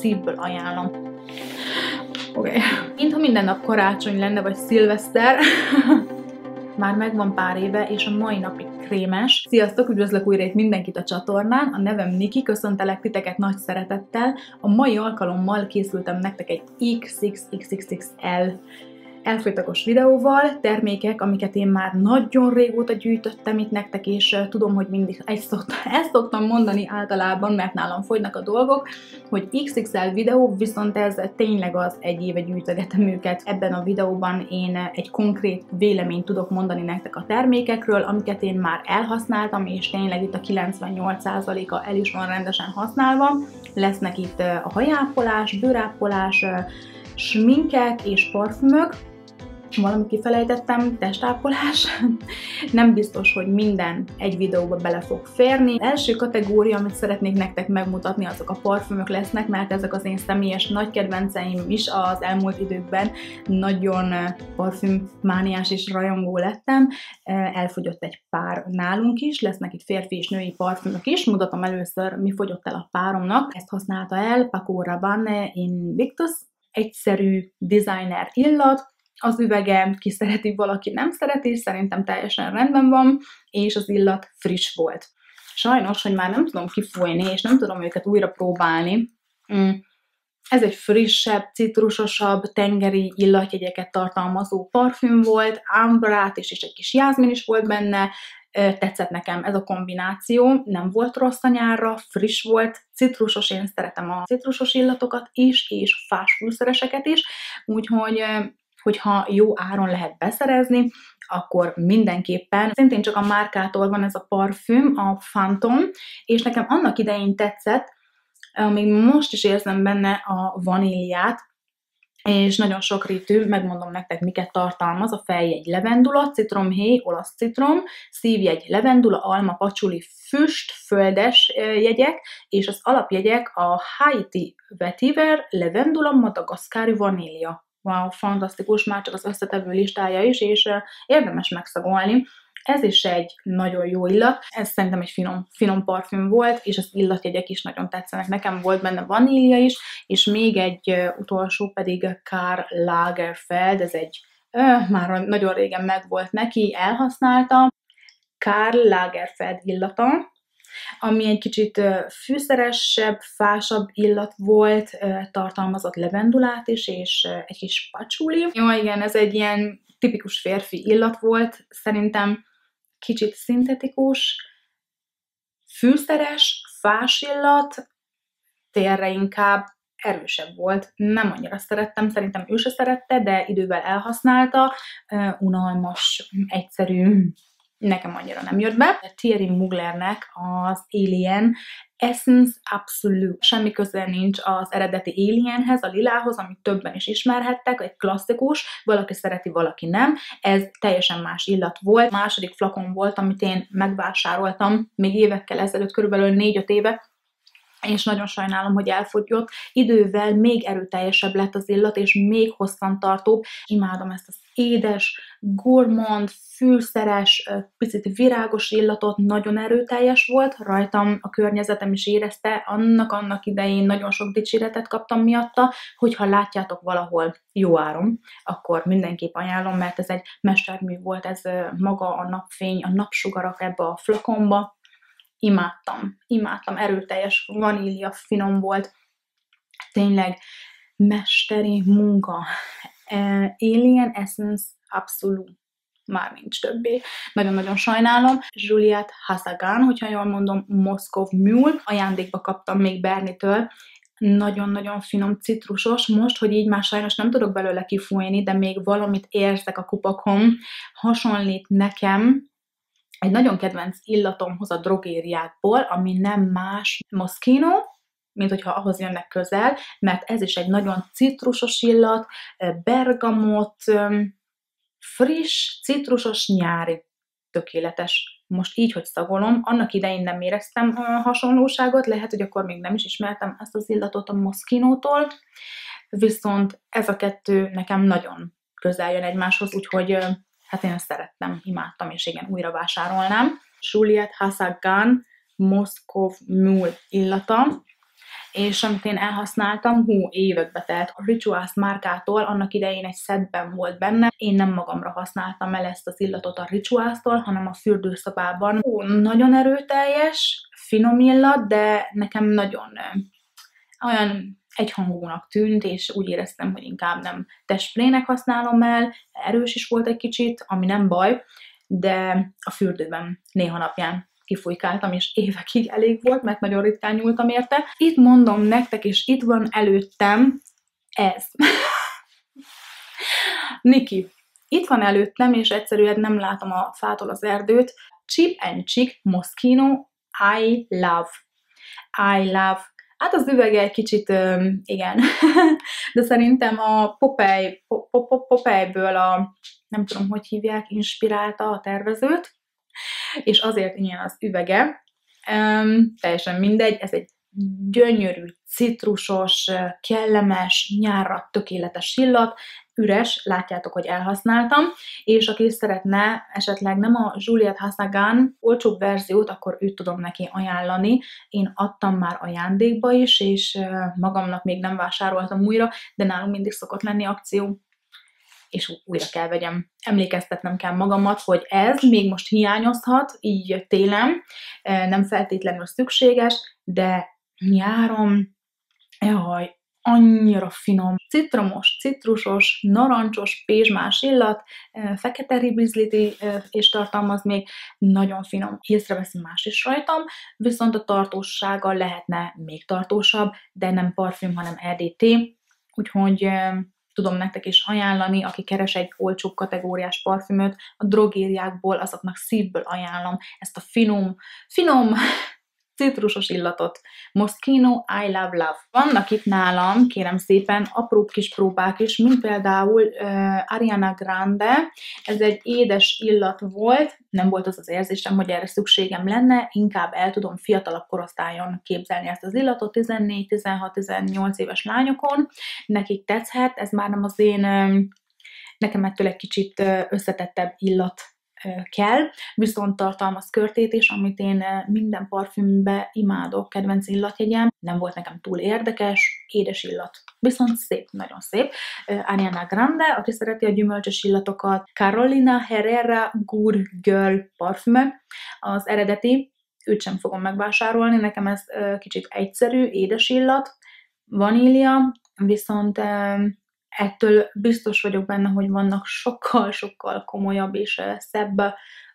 szívből ajánlom. Oké. Mintha minden nap karácsony lenne, vagy szilveszter. Már megvan pár éve, és a mai napig krémes. Sziasztok, üdvözlök újra itt mindenkit a csatornán. A nevem Niki, köszöntelek titeket nagy szeretettel. A mai alkalommal készültem nektek egy XXXXL elfolytagos videóval, termékek, amiket én már nagyon régóta gyűjtöttem itt nektek, és tudom, hogy mindig ezt szoktam mondani általában, mert nálam fogynak a dolgok, hogy XXL videó, viszont ez tényleg az, egy éve gyűjtögetem őket. Ebben a videóban én egy konkrét véleményt tudok mondani nektek a termékekről, amiket én már elhasználtam, és tényleg itt a 98%-a el is van rendesen használva. Lesznek itt a hajápolás, bőrápolás, sminkek és parfümök, valamit kifelejtettem, testápolás. Nem biztos, hogy minden egy videóba bele fog férni. Az első kategória, amit szeretnék nektek megmutatni, azok a parfümök lesznek, mert ezek az én személyes nagy kedvenceim is az elmúlt időkben. Nagyon parfümmániás és rajongó lettem. Elfogyott egy pár nálunk is, lesznek itt férfi és női parfümök is. Mutatom először, mi fogyott el a páromnak. Ezt használta el Paco Rabanne Invictus. Egyszerű designer illat. Az üvege, ki szereti, valaki nem szereti, szerintem teljesen rendben van, és az illat friss volt. Sajnos, hogy már nem tudom kifújni, és nem tudom őket újra próbálni. Ez egy frissebb, citrusosabb, tengeri illatjegyeket tartalmazó parfüm volt, ambrát és egy kis jászmin is volt benne. Tetszett nekem ez a kombináció, nem volt rossz a nyárra, friss volt, citrusos, én szeretem a citrusos illatokat is, és fás fűszereseket is, úgyhogy hogyha jó áron lehet beszerezni, akkor mindenképpen. Szintén csak a márkától van ez a parfüm, a Phantom, és nekem annak idején tetszett, még most is érzem benne a vaníliát, és nagyon sokrétű, megmondom nektek, miket tartalmaz. A fejjegy levendula, citromhéj, olasz citrom, szívjegy levendula, alma, pacsuli, füst, földes jegyek, és az alapjegyek a Haiti vetiver, levendula, madagaszkári vanília. Wow, fantasztikus, már csak az összetevő listája is, és érdemes megszagolni. Ez is egy nagyon jó illat, ez szerintem egy finom parfüm volt, és az illatjegyek is nagyon tetszenek. Nekem volt benne vanília is, és még egy utolsó pedig Karl Lagerfeld, ez egy, már nagyon régen megvolt neki, elhasználta, Karl Lagerfeld illata, ami egy kicsit fűszeresebb, fásabb illat volt, tartalmazott levendulát is, és egy kis pacsuli. Jó, igen, ez egy ilyen tipikus férfi illat volt, szerintem kicsit szintetikus, fűszeres, fás illat, térre inkább erősebb volt. Nem annyira szerettem, szerintem ő se szerette, de idővel elhasználta, unalmas, egyszerű, nekem annyira nem jött be. Thierry Muglernek az Alien Essence Absolute. Semmi köze nincs az eredeti Alienhez, a lilához, amit többen is ismerhettek, egy klasszikus, valaki szereti, valaki nem. Ez teljesen más illat volt. Második flakon volt, amit én megvásároltam még évekkel ezelőtt, körülbelül 4-5 éve, és nagyon sajnálom, hogy elfogyott. Idővel még erőteljesebb lett az illat, és még hosszantartóbb. Imádom ezt az édes, gourmand, fűszeres, picit virágos illatot, nagyon erőteljes volt, rajtam a környezetem is érezte, annak idején nagyon sok dicséretet kaptam miatta, hogyha látjátok valahol jó áron, akkor mindenképp ajánlom, mert ez egy mestermű volt, ez maga a napfény, a napsugarak ebbe a flakonba. Imádtam, erőteljes, vanília, finom volt, tényleg mesteri munka. Alien Essence Absolute, már nincs többé. Nagyon-nagyon sajnálom. Juliette Hasagan, hogyha jól mondom, Moscow Mule, ajándékba kaptam még Bernitől. Nagyon-nagyon finom, citrusos. Most, hogy így már sajnos nem tudok belőle kifújni, de még valamit érzek a kupakon. Hasonlít nekem egy nagyon kedvenc illatomhoz a drogériákból, ami nem más Moschino, mint hogyha ahhoz jönnek közel, mert ez is egy nagyon citrusos illat, bergamot, friss, citrusos, nyári, tökéletes. Most így, hogy szagolom, annak idején nem éreztem hasonlóságot, lehet, hogy akkor még nem is ismertem ezt az illatot a Moschinótól, viszont ez a kettő nekem nagyon közel jön egymáshoz, úgyhogy hát én ezt szerettem, imádtam, és igen, újra vásárolnám. Juliette Hasagan Moscow Mule illata. és amit én elhasználtam, évekbe telt. A Rituals márkától annak idején egy szettben volt benne, én nem magamra használtam el ezt az illatot a Rituals-tól, hanem a fürdőszobában. Nagyon erőteljes, finom illat, de nekem nagyon olyan egyhangúnak tűnt, és úgy éreztem, hogy inkább nem testsprének használom el, erős is volt egy kicsit, ami nem baj, de a fürdőben néha napján kifújkáltam, és évekig elég volt, mert nagyon ritkán nyúltam érte. Itt mondom nektek, és itt van előttem ez. Niki. Itt van előttem, és egyszerűen nem látom a fától az erdőt. Cheap and Chic Moschino I Love. I Love. Hát az üvege egy kicsit, igen, de szerintem a Popeye-ből a, nem tudom, hogy hívják, inspirálta a tervezőt, és azért ilyen az üvege. Teljesen mindegy, ez egy gyönyörű, citrusos, kellemes, nyárra tökéletes illat, üres, látjátok, hogy elhasználtam, és aki szeretne esetleg nem a Juliette Hassagan olcsóbb verziót, akkor őt tudom neki ajánlani. Én adtam már ajándékba is, és magamnak még nem vásároltam újra, de nálunk mindig szokott lenni akció, és újra kell vegyem. Emlékeztetnem kell magamat, hogy ez még most hiányozhat, így télen, nem feltétlenül szükséges, de nyáron, jaj, annyira finom, citromos, citrusos, narancsos, pézsmás illat, fekete ribizliti és tartalmaz még, nagyon finom. Észreveszi más is rajtam, viszont a tartósága lehetne még tartósabb, de nem parfüm, hanem EDT, úgyhogy tudom nektek is ajánlani, aki keres egy olcsóbb kategóriás parfümöt, a drogériákból, azoknak szívből ajánlom ezt a finom, citrusos illatot. Moschino I Love Love. Vannak itt nálam, kérem szépen, apró kis próbák is, mint például Ariana Grande. Ez egy édes illat volt, nem volt az az érzésem, hogy erre szükségem lenne, inkább el tudom fiatalabb korosztályon képzelni ezt az illatot, 14, 16, 18 éves lányokon. Nekik tetszhet, ez már nem az én, nekem ettől egy kicsit összetettebb illat kell, viszont tartalmaz körtét is, amit én minden parfümbe imádok, kedvenc illatjegyem. Nem volt nekem túl érdekes, édes illat. Viszont szép, nagyon szép. Ariana Grande, aki szereti a gyümölcsös illatokat, Carolina Herrera Good Girl parfüme. Az eredeti, őt sem fogom megvásárolni, nekem ez kicsit egyszerű, édes illat, vanília, viszont ettől biztos vagyok benne, hogy vannak sokkal-sokkal komolyabb és szebb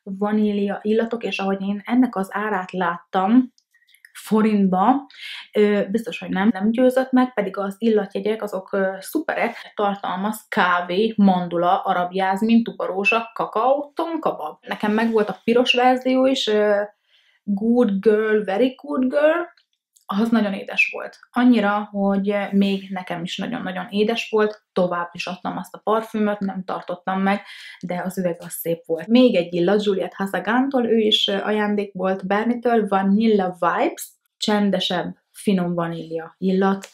vanília illatok, és ahogy én ennek az árát láttam forintba, biztos, hogy nem győzött meg, pedig az illatjegyek azok szuperek, tartalmaz kávé, mandula, arab jázmin, tubarózsa, kakaó, tonkabab. Nekem meg volt a piros verzió is, Good Girl, Very Good Girl, az nagyon édes volt. Annyira, hogy még nekem is nagyon-nagyon édes volt, tovább is adtam azt a parfümöt, nem tartottam meg, de az üveg az szép volt. Még egy illat, Juliette Hassagantól, ő is ajándék volt Bernie-től, Vanilla Vibes, csendesebb, finom vanília illat,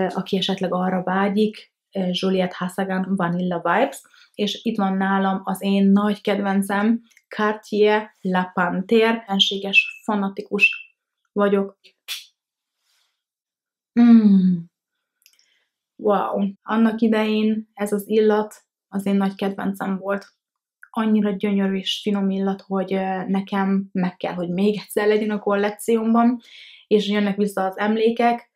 aki esetleg arra vágyik, Juliette Hassagan Vanilla Vibes, és itt van nálam az én nagy kedvencem, Cartier La Panthère, ellenséges, fanatikus vagyok. Wow! Annak idején ez az illat az én nagy kedvencem volt. Annyira gyönyörű és finom illat, hogy nekem meg kell, hogy még egyszer legyen a kollekciómban, és jönnek vissza az emlékek.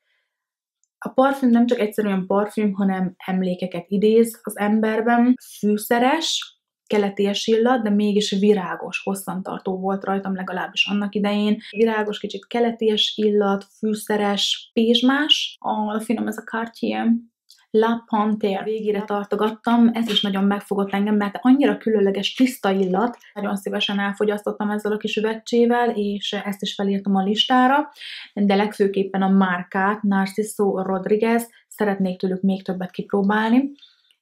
A parfüm nem csak egyszerűen parfüm, hanem emlékeket idéz az emberben. Fűszeres, keleties illat, de mégis virágos, hosszantartó volt rajtam legalábbis annak idején. Virágos, kicsit keleties illat, fűszeres, pézsmás. Finom ez a Cartier La Panthère. Végére tartogattam, ez is nagyon megfogott engem, mert annyira különleges, tiszta illat. Nagyon szívesen elfogyasztottam ezzel a kis üvegcsével, és ezt is felírtam a listára, de legfőképpen a márkát, Narciso Rodriguez, szeretnék tőlük még többet kipróbálni,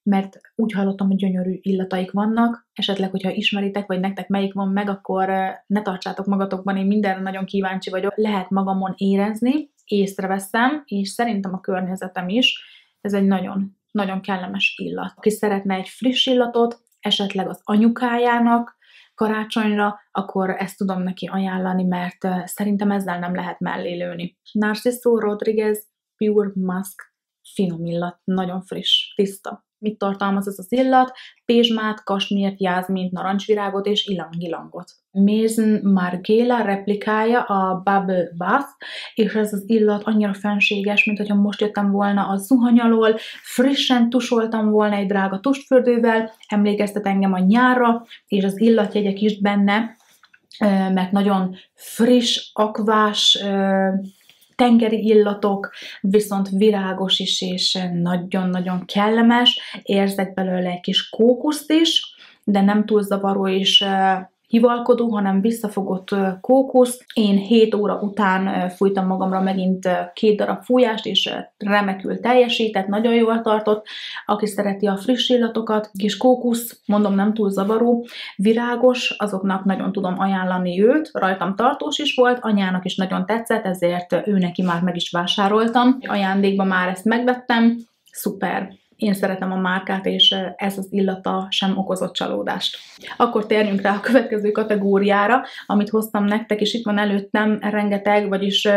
mert úgy hallottam, hogy gyönyörű illataik vannak, esetleg, hogyha ismeritek, vagy nektek melyik van meg, akkor ne tartsátok magatokban, én mindenre nagyon kíváncsi vagyok. Lehet magamon érezni, észreveszem, és szerintem a környezetem is, ez egy nagyon, nagyon kellemes illat. Aki szeretne egy friss illatot, esetleg az anyukájának karácsonyra, akkor ezt tudom neki ajánlani, mert szerintem ezzel nem lehet mellé lőni. Narciso Rodriguez Pure Musk finom illat, nagyon friss, tiszta. Mit tartalmaz ez az illat? Pézsmát, kasmírt, jázmint, narancsvirágot és ilang-ilangot. Maison Margiela replikája a Bubble Bath, és ez az illat annyira fenséges, mint hogyha most jöttem volna a zuhany alól, frissen tusoltam volna egy drága tustfürdővel, emlékeztet engem a nyárra, és az illatjegyek is benne, mert nagyon friss, akvás, tengeri illatok, viszont virágos is, és nagyon-nagyon kellemes. Érzek belőle egy kis kókuszt is, de nem túl zavaró és hivalkodó, hanem visszafogott kókusz. Én 7 óra után fújtam magamra megint 2 darab fújást, és remekül teljesített, nagyon jól tartott. Aki szereti a friss illatokat, kis kókusz, mondom, nem túl zavaró, virágos, azoknak nagyon tudom ajánlani őt, rajtam tartós is volt, anyának is nagyon tetszett, ezért őneki már meg is vásároltam. Ajándékban már ezt megvettem, szuper. Én szeretem a márkát, és ez az illata sem okozott csalódást. Akkor térjünk rá a következő kategóriára, amit hoztam nektek, és itt van előttem rengeteg, vagyis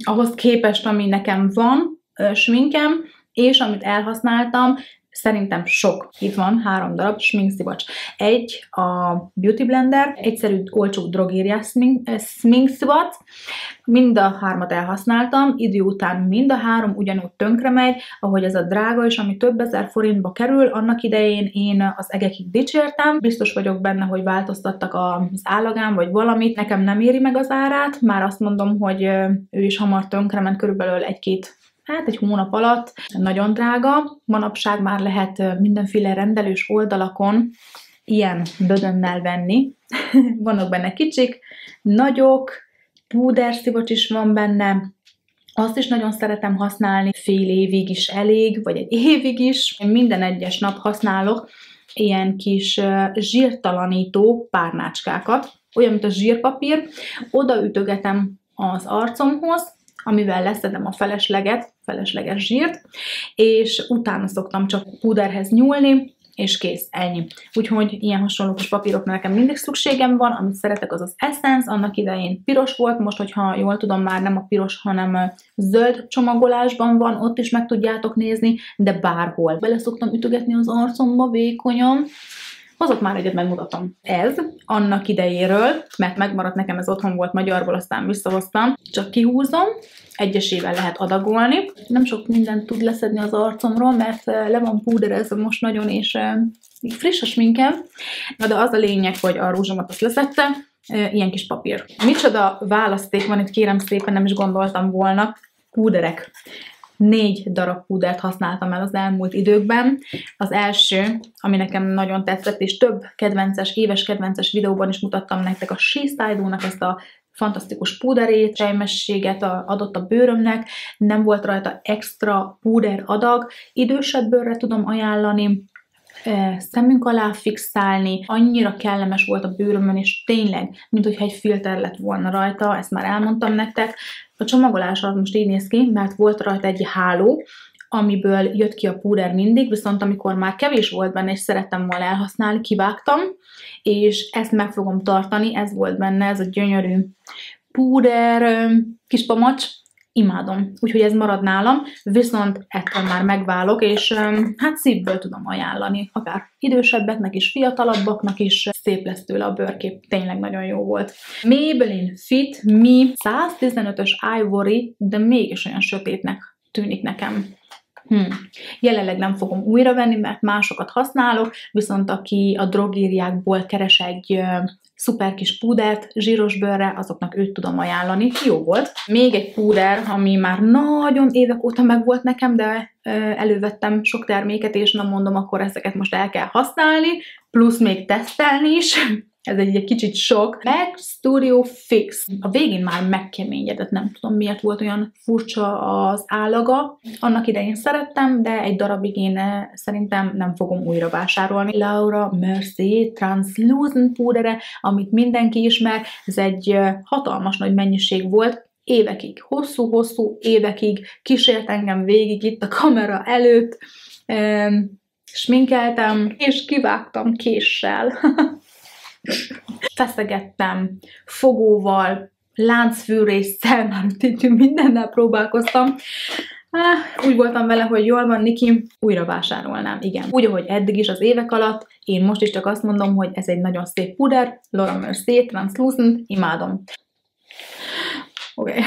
ahhoz képest, ami nekem van, sminkem, és amit elhasználtam, szerintem sok. Itt van 3 darab sminkszivacs. Egy a Beauty Blender, egyszerű olcsó drogériás sminkszivac. Mind a 3-at elhasználtam, idő után mind a 3 ugyanúgy tönkre megy, ahogy ez a drága, és ami több ezer forintba kerül, annak idején én az egekig dicsértem. Biztos vagyok benne, hogy változtattak az állagán, vagy valamit. Nekem nem éri meg az árát, már azt mondom, hogy ő is hamar tönkrement, körülbelül egy hónap alatt. Nagyon drága. Manapság már lehet mindenféle rendelős oldalakon ilyen bödönnel venni. Vannak benne kicsik, nagyok, púderszivacs is van benne. Azt is nagyon szeretem használni, fél évig is elég, vagy egy évig is. Én minden egyes nap használok ilyen kis zsírtalanító párnácskákat, olyan, mint a zsírpapír. Oda ütögetem az arcomhoz, amivel leszedem a felesleges zsírt, és utána szoktam csak púderhez nyúlni, és kész, ennyi. Úgyhogy ilyen hasonló kis papírokra nekem mindig szükségem van, amit szeretek, az az Essence, annak idején piros volt, most, hogyha jól tudom, már nem a piros, hanem zöld csomagolásban van, ott is meg tudjátok nézni, de bárhol. Bele szoktam ütögetni az arcomba vékonyan. Hozok már egyet, megmutatom. Ez annak idejéről, mert megmaradt nekem, ez otthon volt magyarból, aztán visszahoztam. Csak kihúzom, egyesével lehet adagolni. Nem sok mindent tud leszedni az arcomról, mert le van púderezve most nagyon, és friss a sminkem. De az a lényeg, hogy a rúzsomat azt leszedte, ilyen kis papír. Micsoda választék van itt, kérem szépen, nem is gondoltam volna. Púderek. 4 darab púdert használtam el az elmúlt időkben. Az első, ami nekem nagyon tetszett, és több éves kedvences videóban is mutattam nektek, a Shiseido-nak ezt a fantasztikus púderét, sejmességet adott a bőrömnek, nem volt rajta extra púder adag, idősebb bőrre tudom ajánlani, szemünk alá fixálni, annyira kellemes volt a bőrömön, és tényleg, mint hogyha egy filter lett volna rajta, ezt már elmondtam nektek. A csomagolás az most így néz ki, mert volt rajta egy háló, amiből jött ki a púder mindig, viszont amikor már kevés volt benne, és szerettem volna elhasználni, kivágtam, és ezt meg fogom tartani, ez volt benne, ez a gyönyörű púder kis pamacs, imádom. Úgyhogy ez marad nálam, viszont ettől már megválok, és hát szívből tudom ajánlani, akár idősebbeknek is, fiatalabbaknak is, szép lesz tőle a bőrkép, tényleg nagyon jó volt. Maybelline Fit Me 115-ös Ivory, de mégis olyan sötétnek tűnik nekem. Jelenleg nem fogom újra venni, mert másokat használok, viszont aki a drogériákból keres egy szuper kis púdert zsíros bőrre, azoknak őt tudom ajánlani. Jó volt. Még egy púder, ami már nagyon évek óta megvolt nekem, de elővettem sok terméket, és nem mondom, akkor ezeket most el kell használni, plusz még tesztelni is. Ez egy kicsit sok. MAC Studio Fix. A végén már megkeményedett, nem tudom miért volt olyan furcsa az állaga. Annak idején szerettem, de egy darabig én szerintem nem fogom újra vásárolni. Laura Mercier Translucent púdere, amit mindenki ismer. Ez egy hatalmas nagy mennyiség volt. Évekig, hosszú-hosszú évekig kísért engem végig itt a kamera előtt. Sminkeltem, és kivágtam késsel. Feszegettem, fogóval, láncfűrésszel, már mindennel próbálkoztam. Úgy voltam vele, hogy jól van, Niki, újra vásárolnám, igen. Úgy, ahogy eddig is az évek alatt, én most is csak azt mondom, hogy ez egy nagyon szép puder, Laura Mercier Translucent, imádom. Oké.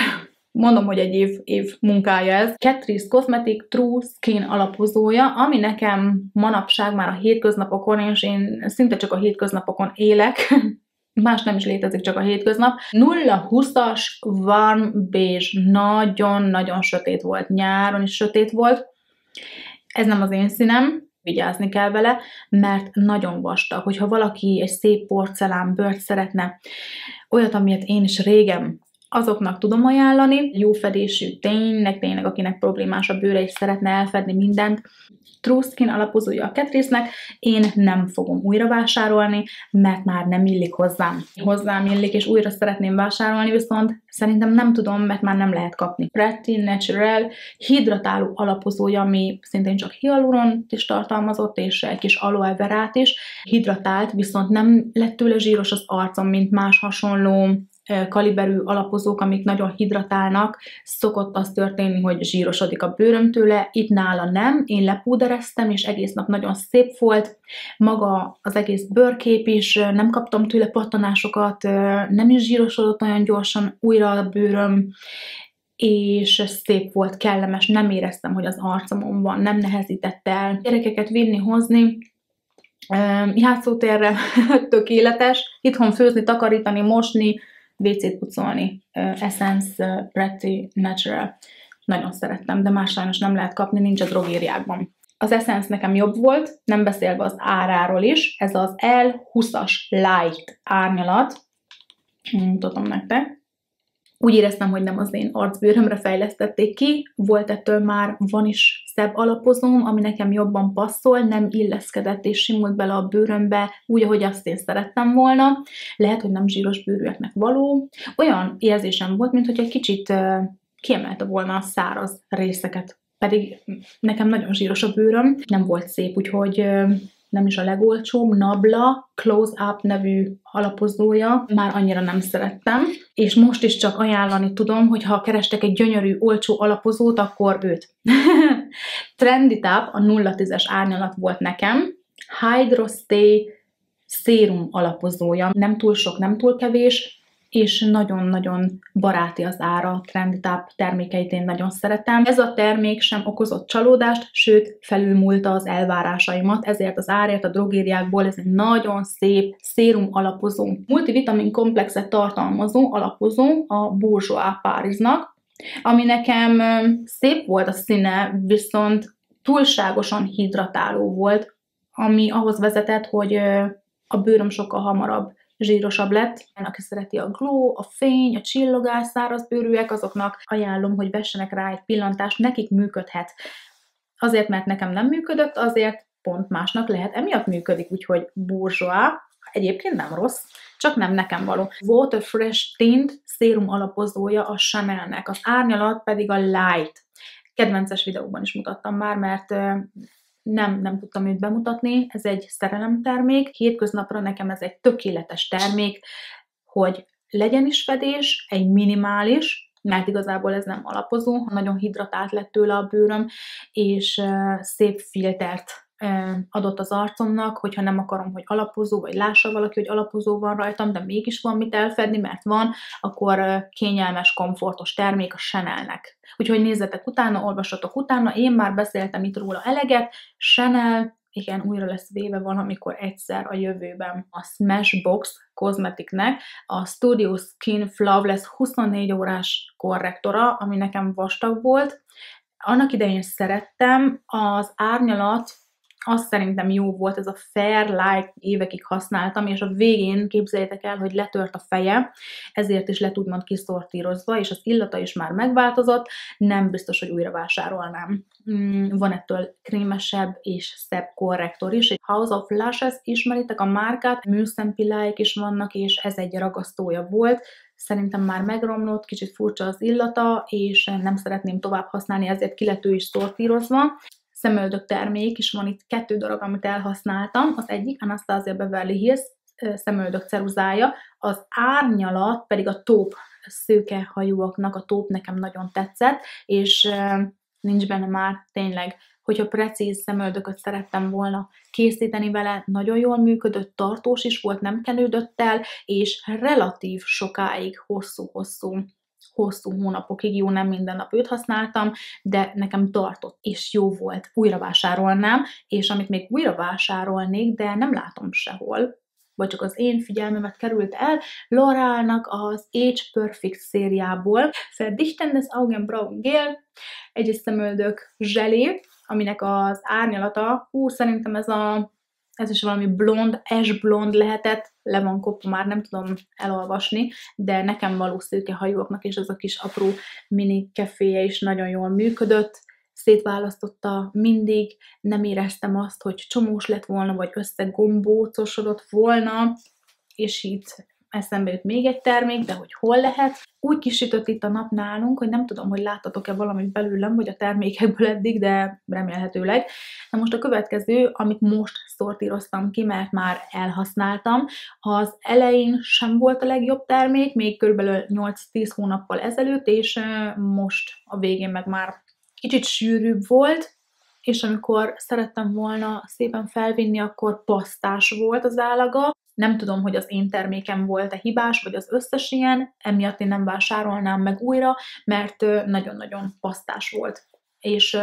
Mondom, hogy egy év munkája ez. Catrice Cosmetics True Skin alapozója, ami nekem manapság már a hétköznapokon, és én szinte csak a hétköznapokon élek, más nem is létezik, csak a hétköznap. 0-20-as Warm Beige, nagyon-nagyon sötét volt, nyáron is sötét volt. Ez nem az én színem, vigyázni kell vele, mert nagyon vastag. Hogyha valaki egy szép porcelán bőrt szeretne, olyat, amilyet én is régen, azoknak tudom ajánlani. Jó fedésű, tényleg, akinek problémás a bőre és szeretne elfedni mindent. True Skin alapozója a Catrice-nek, én nem fogom újra vásárolni, mert már nem illik hozzám. Hozzám illik, és újra szeretném vásárolni, viszont szerintem nem tudom, mert már nem lehet kapni. Pretty Natural hidratáló alapozója, ami szintén csak hialuront is tartalmazott, és egy kis aloe verát is. Hidratált, viszont nem lett tőle zsíros az arcom, mint más hasonló kaliberű alapozók, amik nagyon hidratálnak, szokott az történni, hogy zsírosodik a bőröm tőle, itt nála nem, én lepúdereztem, és egész nap nagyon szép volt, maga az egész bőrkép is, nem kaptam tőle pattanásokat, nem is zsírosodott olyan gyorsan újra a bőröm, és szép volt, kellemes, nem éreztem, hogy az arcomon van, nem nehezített el. Gyerekeket vinni, hozni, játszótérre tökéletes, itthon főzni, takarítani, mosni, WC-t pucolni, Essence Pretty Natural. Nagyon szerettem, de más sajnos nem lehet kapni, nincs a drogériákban. Az Essence nekem jobb volt, nem beszélve az áráról is. Ez az L20-as Light árnyalat. Mutatom nektek. Úgy éreztem, hogy nem az én arcbőrömre fejlesztették ki, volt ettől már, van is szebb alapozóm, ami nekem jobban passzol, nem illeszkedett és simult bele a bőrömbe, úgy, ahogy azt én szerettem volna. Lehet, hogy nem zsíros bőrűeknek való. Olyan érzésem volt, mintha egy kicsit kiemelte volna a száraz részeket. Pedig nekem nagyon zsíros a bőröm, nem volt szép, úgyhogy nem is a legolcsóbb, Nabla Close Up nevű alapozója, már annyira nem szerettem, és most is csak ajánlani tudom, hogy ha kerestek egy gyönyörű, olcsó alapozót, akkor őt. Trendy Tap a 0-10-es árnyalat volt nekem, Hydro Stay szérum alapozója, nem túl sok, nem túl kevés, és nagyon-nagyon baráti az ára, Trendy Tap termékeit én nagyon szeretem. Ez a termék sem okozott csalódást, sőt, felülmúlta az elvárásaimat, ezért az árért a drogériákból ez egy nagyon szép szérum alapozó. Multivitamin komplexet tartalmazó alapozó a Bourjois Parisnak, ami nekem szép volt a színe, viszont túlságosan hidratáló volt, ami ahhoz vezetett, hogy a bőröm sokkal hamarabb zsírosabb lett. Aki szereti a glow, a fény, a csillogás, szárazbőrűek, azoknak ajánlom, hogy vessenek rá egy pillantást, nekik működhet. Azért, mert nekem nem működött, azért pont másnak lehet, emiatt működik, úgyhogy Bourjois, egyébként nem rossz, csak nem nekem való. Water Fresh Tint szérum alapozója a Chanelnek, az árnyalat pedig a Light. Kedvences videóban is mutattam már, mert nem tudtam őt bemutatni, ez egy szerelemtermék, hétköznapra nekem ez egy tökéletes termék, hogy legyen is fedés, egy minimális, mert igazából ez nem alapozó, nagyon hidratált lett tőle a bőröm, és szép filtert adott az arcomnak, hogyha nem akarom, hogy alapozó, vagy lássa valaki, hogy alapozó van rajtam, de mégis van mit elfedni, mert van, akkor kényelmes, komfortos termék a Chanelnek. Úgyhogy nézzetek utána, olvassatok utána, én már beszéltem itt róla eleget, Chanel, igen, újra lesz véve valamikor egyszer a jövőben a Smashbox Cosmeticnek a Studio Skin Flawless 24 órás korrektora, ami nekem vastag volt. Annak idején szerettem, az árnyalat, azt szerintem jó volt, ez a Fair Light, évekig használtam, és a végén képzeljétek el, hogy letört a feje, ezért is lett úgymond kiszortírozva, és az illata is már megváltozott, nem biztos, hogy újra vásárolnám. Van ettől krémesebb és szebb korrektor is. Egy House of Lashes, ismeritek a márkát, műszempilláik is vannak, és ez egy ragasztója volt, szerintem már megromlott, kicsit furcsa az illata, és nem szeretném tovább használni, ezért ki lett ő is szortírozva. Szemöldök termék is van itt 2 darab, amit elhasználtam. Az egyik Anastasia Beverly Hills szemöldök ceruzája, az árnyalat pedig a taupe, szőke hajúaknak a taupe nekem nagyon tetszett, és nincs benne már, tényleg. Hogyha precíz szemöldököt szerettem volna készíteni vele, nagyon jól működött, tartós is volt, nem kenődött el, és relatív sokáig, hosszú hónapokig, jó, nem minden nap őt használtam, de nekem tartott, és jó volt. Újra vásárolnám, és amit még újra vásárolnék, de nem látom sehol, vagy csak az én figyelmemet került el, L'Oréalnak az Age Perfect szériából, Verdichtenes Augenbrauen Gel, egy szemöldök zselé, aminek az árnyalata, szerintem ez is valami blond, ash blond lehetett, le van kopva, már nem tudom elolvasni, de nekem való szőkehajúaknak és az a kis apró mini keféje is nagyon jól működött, szétválasztotta mindig, nem éreztem azt, hogy csomós lett volna, vagy összegombócosodott volna, és itt eszembe jut még egy termék, de hogy hol lehet. Úgy kisütött itt a nap nálunk, hogy nem tudom, hogy láttatok-e valamit belőlem, vagy a termékekből eddig, de remélhetőleg. Na most a következő, amit most szortíroztam ki, mert már elhasználtam, az elején sem volt a legjobb termék, még körülbelül 8-10 hónappal ezelőtt, és most a végén meg már kicsit sűrűbb volt, és amikor szerettem volna szépen felvinni, akkor pasztás volt az állaga. Nem tudom, hogy az én termékem volt-e hibás, vagy az összes ilyen, emiatt én nem vásárolnám meg újra, mert nagyon-nagyon pasztás volt. És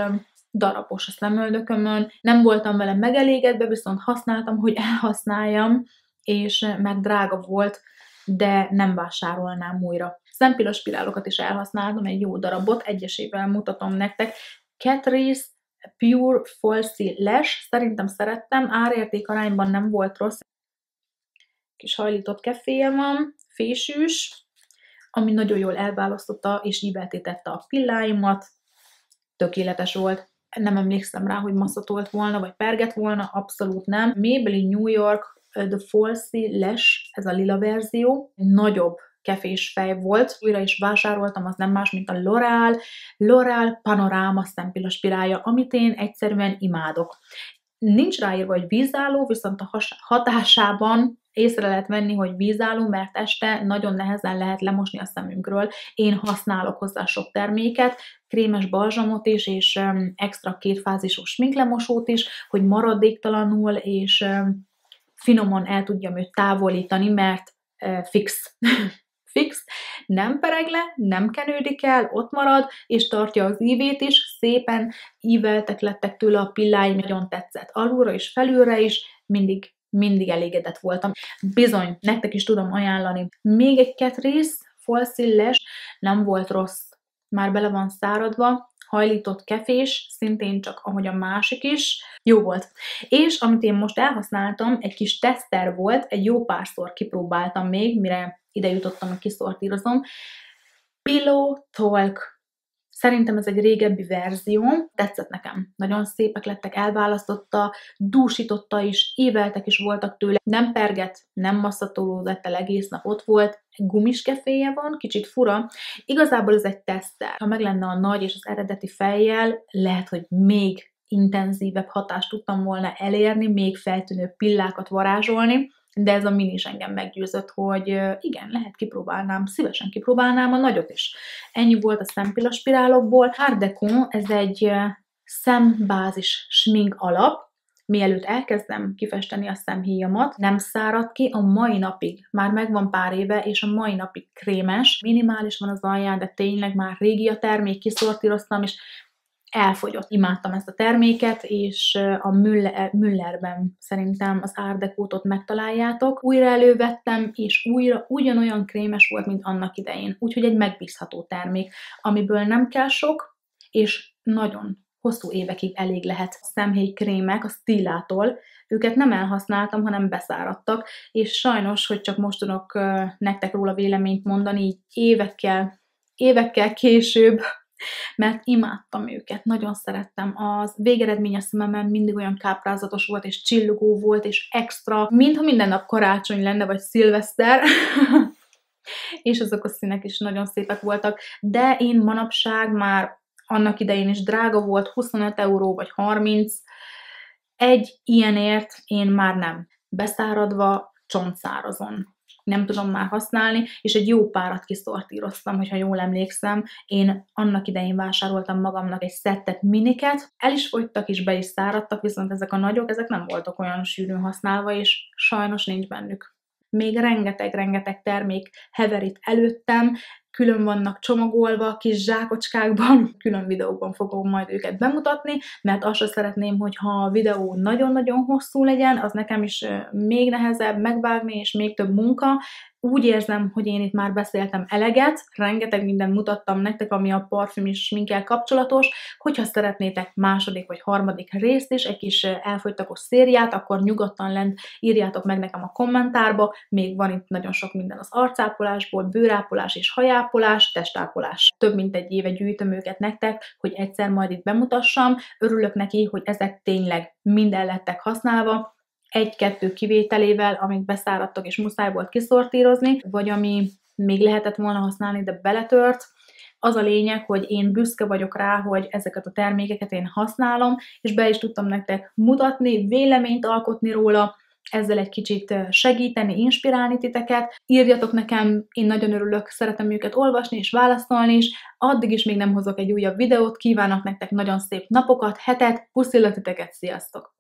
darabos a szemöldökömön. Nem voltam vele megelégedve, viszont használtam, hogy elhasználjam, és meg drága volt, de nem vásárolnám újra. Szempillaspirálokat is elhasználtam, egy jó darabot, egyesével mutatom nektek. Catrice Pure Falsy Lash, szerintem szerettem, árérték arányban nem volt rossz. Kis hajlított keféje van, fésűs, ami nagyon jól elválasztotta és íveltítette a pilláimat. Tökéletes volt. Nem emlékszem rá, hogy masszatolt volna, vagy pergett volna, abszolút nem. Maybelline New York The Falsy Lash, ez a lila verzió, nagyobb kefés fej volt. Újra is vásároltam, az nem más, mint a L'Oréal Panorama szempillaspirálja, amit én egyszerűen imádok. Nincs ráírva, hogy vízálló, viszont a hatásában észre lehet venni, hogy vízálló, mert este nagyon nehezen lehet lemosni a szemünkről. Én használok hozzá sok terméket, krémes balzsamot is, és extra kétfázisú sminklemosót is, hogy maradéktalanul és finoman el tudjam őt távolítani, mert fix. Fix, nem pereg le, nem kenődik el, ott marad, és tartja az ívét is, szépen íveltek lettek tőle a pilláim, nagyon tetszett. Alulra és felülre is, mindig elégedett voltam. Bizony, nektek is tudom ajánlani. Még egy Catrice Falsy Lash, nem volt rossz, már bele van száradva, hajlított kefés, szintén csak ahogy a másik is, jó volt. És amit én most elhasználtam, egy kis teszter volt, egy jó párszor kipróbáltam még, mire ide jutottam, hogy kiszortírozom. Pillow Talk. Szerintem ez egy régebbi verzió, tetszett nekem. Nagyon szépek lettek, elválasztotta, dúsította is, íveltek is voltak tőle. Nem perget, nem masszatolódott el, egész nap ott volt. Gumis keféje van, kicsit fura. Igazából ez egy teszter. Ha meg lenne a nagy és az eredeti fejjel, lehet, hogy még intenzívebb hatást tudtam volna elérni, még feltűnő pillákat varázsolni, de ez a mini is engem meggyőzött, hogy igen, lehet kipróbálnám, szívesen kipróbálnám a nagyot is. Ennyi volt a szempillaspirálokból. Art Deco, ez egy szembázis smink alap. Mielőtt elkezdem kifesteni a szemhíjamat, nem szárad ki, a mai napig, már megvan pár éve, és a mai napig krémes. Minimális van az alján, de tényleg már régi a termék, kiszortíroztam, és elfogyott. Imádtam ezt a terméket, és a Müllerben szerintem az Art Decót megtaláljátok. Újra elővettem, és újra ugyanolyan krémes volt, mint annak idején. Úgyhogy egy megbízható termék, amiből nem kell sok, és nagyon hosszú évekig elég lehet. A szemhéj krémek a Stila-tól, őket nem elhasználtam, hanem beszáradtak, és sajnos, hogy csak most tudok nektek róla véleményt mondani, így évekkel később, mert imádtam őket, nagyon szerettem. Az végeredmény a szememen mindig olyan káprázatos volt, és csillogó volt, és extra, mintha minden nap karácsony lenne, vagy szilveszter, és azok a színek is nagyon szépek voltak, de én manapság már annak idején is drága volt, 25 euró vagy 30, egy ilyenért én már nem. Beszáradva, csontszárazon. nem tudom már használni, és egy jó párat kiszortíroztam, hogyha jól emlékszem. Én annak idején vásároltam magamnak egy szettet miniket, el is fogytak és be is száradtak, viszont ezek a nagyok, ezek nem voltak olyan sűrűn használva, és sajnos nincs bennük. Még rengeteg termék hever itt előttem, külön vannak csomagolva, kis zsákocskákban, külön videókban fogom majd őket bemutatni, mert azt sem szeretném, hogyha a videó nagyon-nagyon hosszú legyen, az nekem is még nehezebb megvágni, és még több munka. Úgy érzem, hogy én itt már beszéltem eleget, rengeteg mindent mutattam nektek, ami a parfüm és sminkkel kapcsolatos. Hogyha szeretnétek második vagy harmadik részt is, egy kis elfogytakos szériát, akkor nyugodtan lent írjátok meg nekem a kommentárba. Még van itt nagyon sok minden az arcápolásból, bőrápolás és hajápolás, testápolás. Több mint egy éve gyűjtöm őket nektek, hogy egyszer majd itt bemutassam. Örülök neki, hogy ezek tényleg mind el lettek használva, egy-kettő kivételével, amik beszáradtak és muszáj volt kiszortírozni, vagy ami még lehetett volna használni, de beletört. Az a lényeg, hogy én büszke vagyok rá, hogy ezeket a termékeket én használom, és be is tudtam nektek mutatni, véleményt alkotni róla, ezzel egy kicsit segíteni, inspirálni titeket. Írjatok nekem, én nagyon örülök, szeretem őket olvasni és válaszolni is. Addig is még nem hozok egy újabb videót, kívánok nektek nagyon szép napokat, hetet, puszillat titeket, sziasztok!